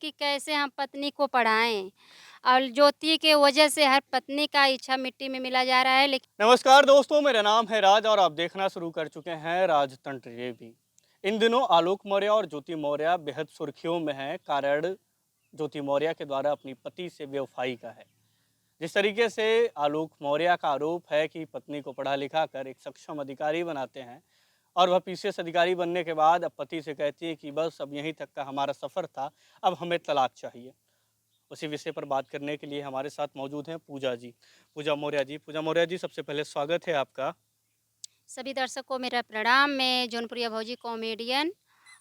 कि कैसे हम पत्नी को पढ़ाएँ और ज्योति के वजह से हर पत्नी का इच्छा मिट्टी में मिला जा रहा है। लेकिन नमस्कार दोस्तों, मेरा नाम है राज और आप देखना शुरू कर चुके हैं राजतंत्र टीवी। इन दिनों आलोक मौर्य और ज्योति मौर्य बेहद सुर्खियों में हैं। कारण ज्योति मौर्य के द्वारा अपनी पति से बेवफाई का है। जिस तरीके से आलोक मौर्य का आरोप है कि पत्नी को पढ़ा लिखा कर एक सक्षम अधिकारी बनाते हैं और वह पीसीएस अधिकारी बनने के बाद अब पति से कहती है कि बस अब यहीं तक का हमारा सफ़र था, अब हमें तलाक चाहिए। उसी विषय पर बात करने के लिए हमारे साथ मौजूद हैं पूजा जी, पूजा मौर्य जी। पूजा मौर्य जी, सबसे पहले स्वागत है आपका। सभी दर्शकों को मेरा प्रणाम। मैं जौनपुरिया भौजी कॉमेडियन।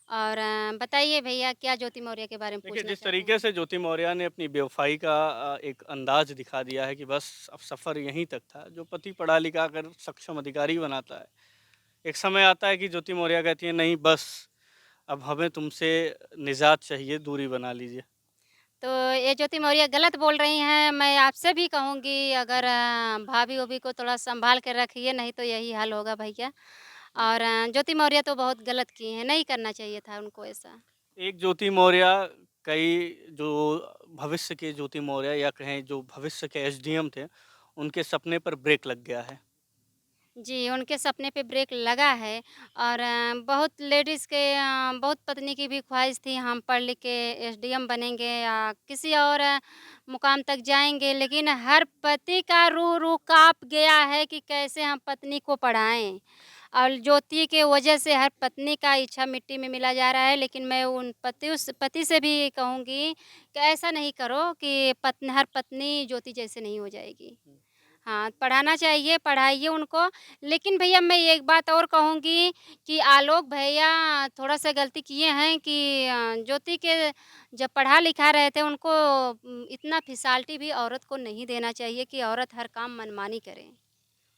और बताइए भैया क्या ज्योति मौर्य के बारे में देखिए, पूछना जिस चाहते तरीके हैं? से ज्योति मौर्य ने अपनी बेवफ़ाई का एक अंदाज़ दिखा दिया है कि बस अब सफ़र यहीं तक था। जो पति पढ़ा लिखा कर सक्षम अधिकारी बनाता है, एक समय आता है कि ज्योति मौर्य कहती है नहीं बस, अब हमें तुमसे निजात चाहिए, दूरी बना लीजिए। तो ये ज्योति मौर्य गलत बोल रही हैं। मैं आपसे भी कहूँगी अगर भाभी-ओभी को थोड़ा सँभाल के रखिए, नहीं तो यही हाल होगा भैया। और ज्योति मौर्य तो बहुत गलत की हैं, नहीं करना चाहिए था उनको ऐसा। एक ज्योति मौर्य, कई जो भविष्य के ज्योति मौर्य या कहें जो भविष्य के एसडीएम थे, उनके सपने पर ब्रेक लग गया है। जी, उनके सपने पे ब्रेक लगा है। और बहुत लेडीज़ के बहुत पत्नी की भी ख्वाहिश थी हम पढ़ लिख के एसडीएम बनेंगे या किसी और मुकाम तक जाएँगे, लेकिन हर पति का रूह काँप गया है कि कैसे हम पत्नी को पढ़ाएँ। और ज्योति के वजह से हर पत्नी का इच्छा मिट्टी में मिला जा रहा है। लेकिन मैं उन पति से भी कहूँगी कि ऐसा नहीं करो कि हर पत्नी ज्योति जैसे नहीं हो जाएगी। हाँ, पढ़ाना चाहिए, पढ़ाइए उनको। लेकिन भैया मैं एक बात और कहूँगी कि आलोक भैया थोड़ा-सा गलती किए हैं कि ज्योति के जब पढ़ा-लिखा रहे थे उनको इतना फिसाल्टी भी औरत को नहीं देना चाहिए कि औरत हर काम मनमानी करे।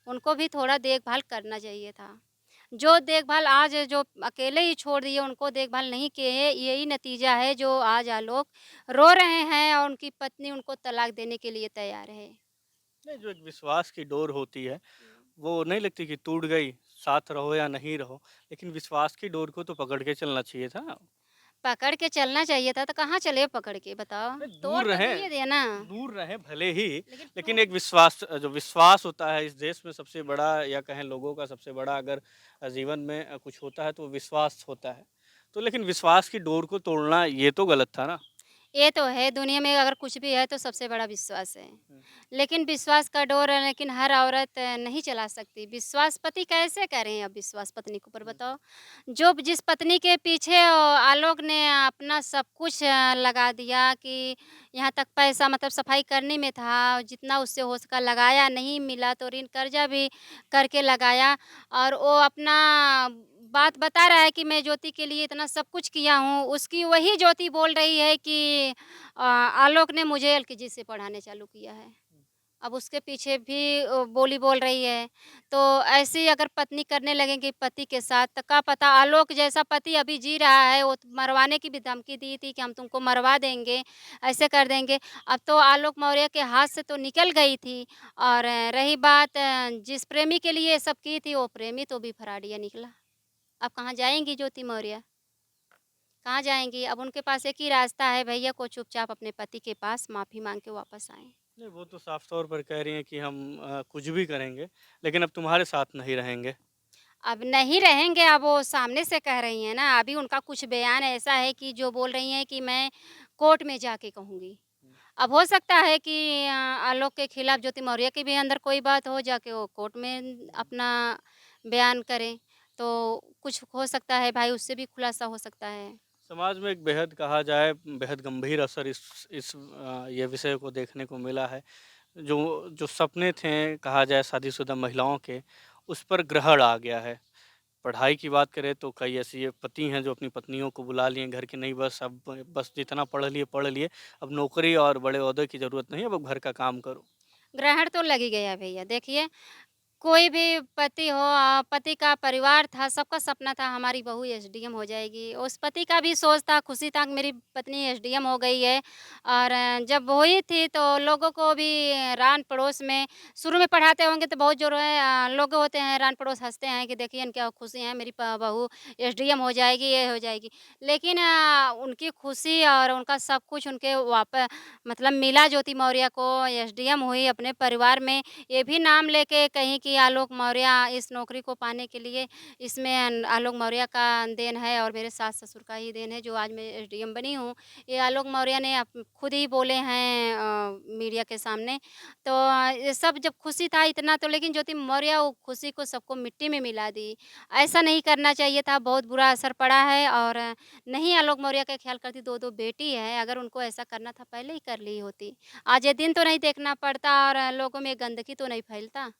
उनको भी थोड़ा देखभाल करना चाहिए था। जो देखभाल आज जो अकेले ही छोड़ दिए, उनको देखभाल नहीं किए, यही नतीजा है जो आज आलोक रो रहे हैं और उनकी पत्नी उनको तलाक देने के लिए तैयार है। नहीं, जो एक विश्वास की डोर होती है, वो नहीं लगती कि टूट गई, साथ रहो या नहीं रहो, लेकिन विश्वास की डोर को तो पकड़ के चलना चाहिए था। पकड़ के चलना चाहिए था, तो कहाँ चले पकड़ के बताओ? नहीं, तोड़ तो दिए थे ना, दूर रहें भले ही, लेकिन लेकिन टूट एक विश्वास जो विश्वास होता है इस देश में सबसे बड़ा, या कहें लोगों का सबसे बड़ा अगर जीवन में कुछ होता है तो वो विश्वास होता है। तो लेकिन विश्वास की डोर को तोड़ना ये तो गलत था ना? ये तो है, दुनिया में अगर कुछ भी है तो सबसे बड़ा विश्वास है। हुँ। लेकिन विश्वास का डोर है, लेकिन हर औरत नहीं चला सकती। विश्वास पति कैसे करें अब विश्वास पत्नी के ऊपर हुँ। बताओ? जो जिस पत्नी के पीछे आलोक ने अपना सब कुछ लगा दिया कि यहाँ तक पैसा मतलब सफाई करने में था, जितना उससे हो सका लगाया, नहीं मिला तो ऋण कर्जा भी करके लगाया। और वो अपना बात बता रहा है कि मैं ज्योति के लिए इतना सब कुछ किया हूँ। उसकी वही ज्योति बोल रही है कि आलोक ने मुझे एलकेजी से पढ़ाने चालू किया है। अब उसके पीछे भी बोली बोल रही है। तो ऐसे ही अगर पत्नी करने लगेंगी पति के साथ तो क्या पता आलोक जैसा पति अभी जी रहा है, वो मरवाने की भी धमकी दी थी कि हम तुमको मरवा देंगे, ऐसे कर देंगे। अब तो आलोक मौर्य के हाथ से तो निकल गई थी। और रही बात जिस प्रेमी के लिए ये सब की थी, वो प्रेमी तो भी फराडिया निकला। अब कहाँ जाएँगी ज्योति मौर्य? कहाँ जाएँगी? अब उनके पास एक ही रास्ता है भैया को चुपचाप अपने पति के पास माफ़ी माँग के वापस आएँ। नहीं, वो तो साफ तौर पर कह रही हैं कि हम कुछ भी करेंगे, लेकिन अब तुम्हारे साथ नहीं रहेंगे। अब नहीं रहेंगे, अब वो सामने से कह रही हैं ना, अभी उनका कुछ बयान ऐसा है कि जो बोल रही हैं कि मैं कोर्ट में जाके कहूँगी। हुँ। अब हो सकता है कि आलोक के खिलाफ ज्योति मौर्य के भी अंदर कोई बात हो, जाके वो कोर्ट में अपना बयान करें, तो कुछ हो सकता है भाई, उससे भी खुलासा हो सकता है। समाज में एक बेहद कहा जाए, बेहद गंभीर असर इस ये विषय को देखने को मिला है। जो जो सपने थे कहा जाए शादीशुदा महिलाओं के, उस पर ग्रहण आ गया है। पढ़ाई की बात करें तो कई ऐसी पति हैं जो अपनी पत्नियों को बुला लिए घर के, नहीं बस अब बस जितना पढ़ लिए, अब नौकरी और बड़े ओहदे की ज़रूरत नहीं है, अब घर का काम करो। ग्रहण तो लग ही गया भैया, देखिए कोई भी पति हो पति का परिवार था, सबका सपना था हमारी बहू एसडीएम हो जाएगी। उस पति का भी सोच था, खुशी था कि मेरी पत्नी एसडीएम हो गई है और जब हुई थी तो लोगों को भी रान-पड़ोस में शुरू में पढ़ाते होंगे तो बहुत जो है लोग होते हैं रान-पड़ोस हँसते हैं कि देखिए इनकी खुशी है मेरी प बहू एसडीएम हो जाएगी, ये हो जाएगी। लेकिन उनकी खुशी और उनका सब कुछ उनके मतलब मिला ज्योति मौर्य को एसडीएम हुई अपने परिवार में ये भी नाम लेके कहीं कि आलोक मौर्य इस नौकरी को पाने के लिए इसमें आलोक मौर्य का देन है और मेरे सास-ससुर का ही देन है जो आज मैं एसडीएम बनी हूँ। ये आलोक मौर्य ने खुद ही बोले हैं मीडिया के सामने। तो ये सब जब खुशी था इतना तो लेकिन ज्योति मौर्य वो खुशी को सबको मिट्टी में मिला दी। ऐसा नहीं करना चाहिए था, बहुत बुरा असर पड़ा है और नहीं आलोक मौर्य का ख़्याल करती 2-2 बेटी है, अगर उनको ऐसा करना था पहले ही कर ली होती। आज ये दिन तो नहीं देखना पड़ता और लोगों में गंदगी तो नहीं फैलता।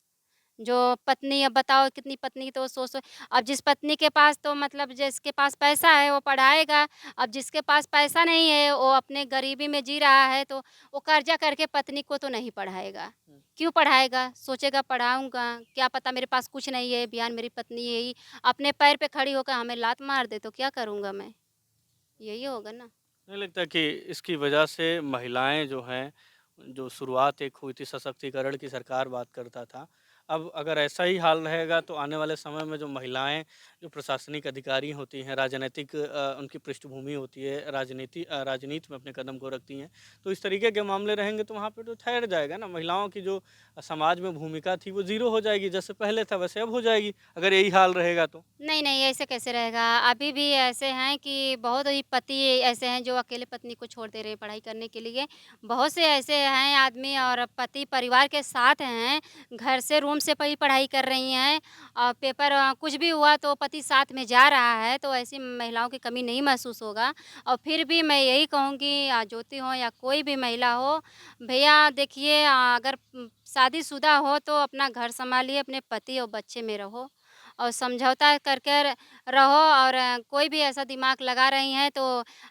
जो पत्नी अब बताओ कितनी पत्नी तो सोच अब जिस पत्नी के पास तो मतलब जिसके पास पैसा है वो पढ़ाएगा, अब जिसके पास पैसा नहीं है वो अपने गरीबी में जी रहा है तो वो कर्ज़ा करके पत्नी को तो नहीं पढ़ाएगा। हुँ। क्यों पढ़ाएगा? सोचेगा पढ़ाऊँगा, क्या पता मेरे पास कुछ नहीं है, बयान मेरी पत्नी यही अपने पैर पे खड़ी होकर हमें लात मार दे तो क्या करूँगा मैं? यही होगा ना। नहीं लगता कि इसकी वजह से महिलाएं जो हैं, जो शुरुआत एक हुई थी सशक्तिकरण की, सरकार बात करता था, अब अगर ऐसा ही हाल रहेगा तो आने वाले समय में जो महिलाएं जो प्रशासनिक अधिकारी होती हैं, राजनीतिक उनकी पृष्ठभूमि होती है, राजनीति में अपने कदम को रखती हैं, तो इस तरीके के मामले रहेंगे तो वहाँ पे तो ठहर जाएगा ना, महिलाओं की जो समाज में भूमिका थी वो ज़ीरो हो जाएगी, जैसे पहले था वैसे अब हो जाएगी, अगर यही हाल रहेगा तो। नहीं, नहीं, ऐसे कैसे रहेगा? अभी भी ऐसे हैं कि बहुत ही पति ऐसे हैं जो अकेले पत्नी को छोड़ दे रहे हैं पढ़ाई करने के लिए। बहुत से ऐसे हैं आदमी और पति परिवार के साथ हैं, घर से रूम से ही पढ़ाई कर रही हैं और पेपर कुछ भी हुआ तो पति साथ में जा रहा है, तो ऐसी महिलाओं की कमी नहीं महसूस होगा। और फिर भी मैं यही कहूँगी ज्योति हो या कोई भी महिला हो, भैया देखिए अगर शादीशुदा हो तो अपना घर सँभालिए, अपने पति और बच्चे में रहो। और समझौता कर कर रहो और कोई भी ऐसा दिमाग लगा रही हैं तो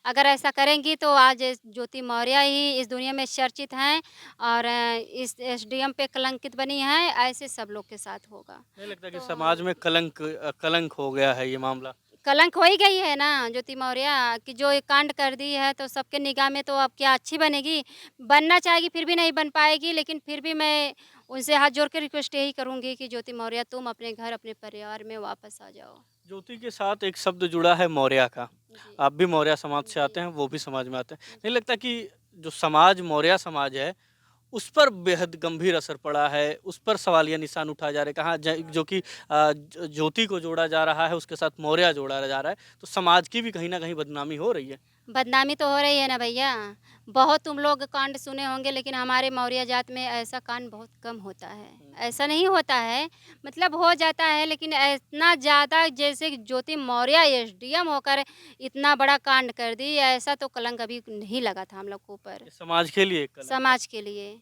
अगर ऐसा करेंगी तो आज ज्योति मौर्य ही इस दुनिया में चर्चित हैं और इस एसडीएम पे कलंकित बनी हैं, ऐसे सब लोग के साथ होगा। नहीं लगता कि तो समाज में कलंक हो गया है ये मामला? कलंक हो ही गई है ना ज्योति मौर्य कि जो ये कांड कर दी है तो सबके निगाह में तो अब क्या अच्छी बनेगी? बनना चाहेगी फिर भी नहीं बन पाएगी लेकिन फिर भी मैं उनसे हाथ जोड़ के रिक्वेस्ट यही करूँगी कि ज्योति मौर्य तुम अपने घर, अपने परिवार में वापस आ जाओ। ज्योति के साथ एक शब्द जुड़ा है मौर्य का। जी। आप भी मौर्य समाज से जी। आते हैं, वो भी समाज में आते हैं। नहीं जी। लगता कि जो समाज मौर्य समाज है, उस पर बेहद गंभीर असर पड़ा है, उस पर सवालिया निशान उठाए जा रहे हैं। कहाँ ज जो कि ज्योति को जोड़ा जा रहा है, उसके साथ मौर्य जोड़ा जा रहा है, तो समाज की भी कहीं न कहीं बदनामी हो रही है। बदनामी तो हो रही है ना भैया। बहुत तुम लोग कांड सुने होंगे लेकिन हमारे मौर्य जात में ऐसा कांड बहुत कम होता है। हुँ। ऐसा नहीं होता है, मतलब हो जाता है लेकिन इतना ज़्यादा जैसे ज्योति मौर्य एसडीएम होकर इतना बड़ा कांड कर दी, ऐसा तो कलंक अभी नहीं लगा था हम लोग के ऊपर। ये समाज के लिए एक कलंक है। समाज के लिए।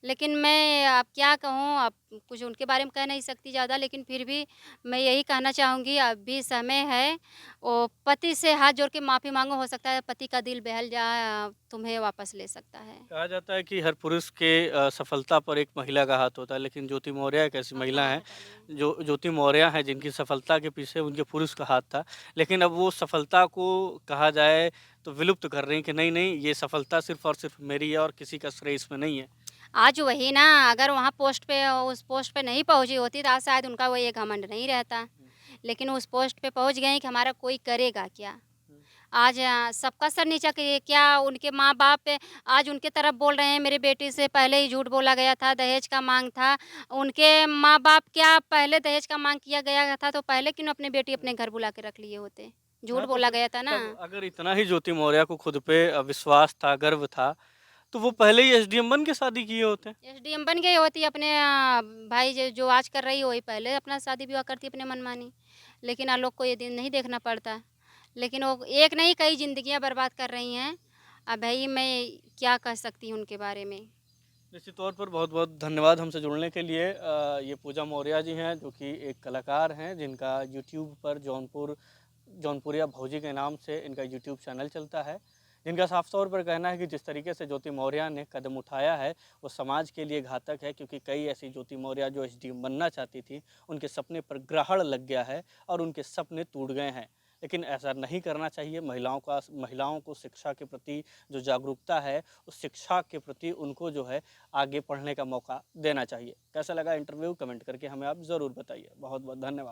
लेकिन मैं अब क्या कहूँ, अब कुछ उनके बारे में कह नहीं सकती ज़्यादा, लेकिन फिर भी मैं यही कहना चाहूँगी अभी समय है, वो पति से हाथ जोड़ के माफ़ी माँगो, हो सकता है पति का दिल बहल जाए तुम्हें वापस ले सकता है। कहा जाता है कि हर पुरुष के सफलता पर एक महिला का हाथ होता है, लेकिन ज्योति मौर्य एक ऐसी अपना महिला हाथ हैं, हटा लिए। जो ज्योति मौर्य हैं जिनकी सफलता के पीछे उनके पुरुष का हाथ था। लेकिन अब वो सफलता को कहा जाए तो विलुप्त कर रही हैं कि नहीं, नहीं ये सफलता सिर्फ़ और सिर्फ़ मेरी है और किसी का श्रेय इसमें नहीं है। आज वही ना, अगर वहाँ पोस्ट पे उस पोस्ट पे नहीं पहुँची होती तो आज शायद उनका वो ये घमंड नहीं रहता। हुँ, लेकिन उस पोस्ट पे पहुँच गई कि हमारा कोई करेगा क्या? हुँ। आज सबका सर नीचा किए क्या उनके माँ-बाप आज उनके तरफ बोल रहे हैं मेरी बेटी से पहले ही झूठ बोला गया था, दहेज का माँग था। उनके माँ-बाप क्या पहले दहेज का माँग किया गया था तो पहले क्यों अपनी बेटी अपने घर बुला के रख लिए होते? झूठ हाँ, तो बोला फिर गया था ना। तब अगर इतना ही ज्योति मौर्य को खुद पे विश्वास था, गर्व था, तो वो पहले ही एसडीएम बन के शादी किए होते। एसडीएम बन गई होती अपने भाई जो आज कर रही है वही पहले अपना शादी-विवाह करती अपने मनमानी। लेकिन लोग को ये दिन नहीं देखना पड़ता। लेकिन वो एक नहीं कई ज़िंदगियाँ बर्बाद कर रही हैं। अब भई मैं क्या कह सकती हूँ उनके बारे में। निश्चित तौर पर बहुत-बहुत धन्यवाद हमसे जुड़ने के लिए। ये पूजा मौर्य जी हैं जो कि एक कलाकार हैं जिनका यूट्यूब पर जौनपुरिया भौजी के नाम से इनका यूट्यूब चैनल चलता है। जिनका साफ तौर पर कहना है कि जिस तरीके से ज्योति मौर्य ने कदम उठाया है वो समाज के लिए घातक है, क्योंकि कई ऐसी ज्योति मौर्य जो एसडीएम बनना चाहती थी उनके सपने पर ग्रहण लग गया है और उनके सपने टूट गए हैं। लेकिन ऐसा नहीं करना चाहिए। महिलाओं को शिक्षा के प्रति जो जागरूकता है उस शिक्षा के प्रति उनको जो है आगे पढ़ने का मौका देना चाहिए। कैसा लगा इंटरव्यू कमेंट करके हमें आप ज़रूर बताइए। बहुत बहुत धन्यवाद।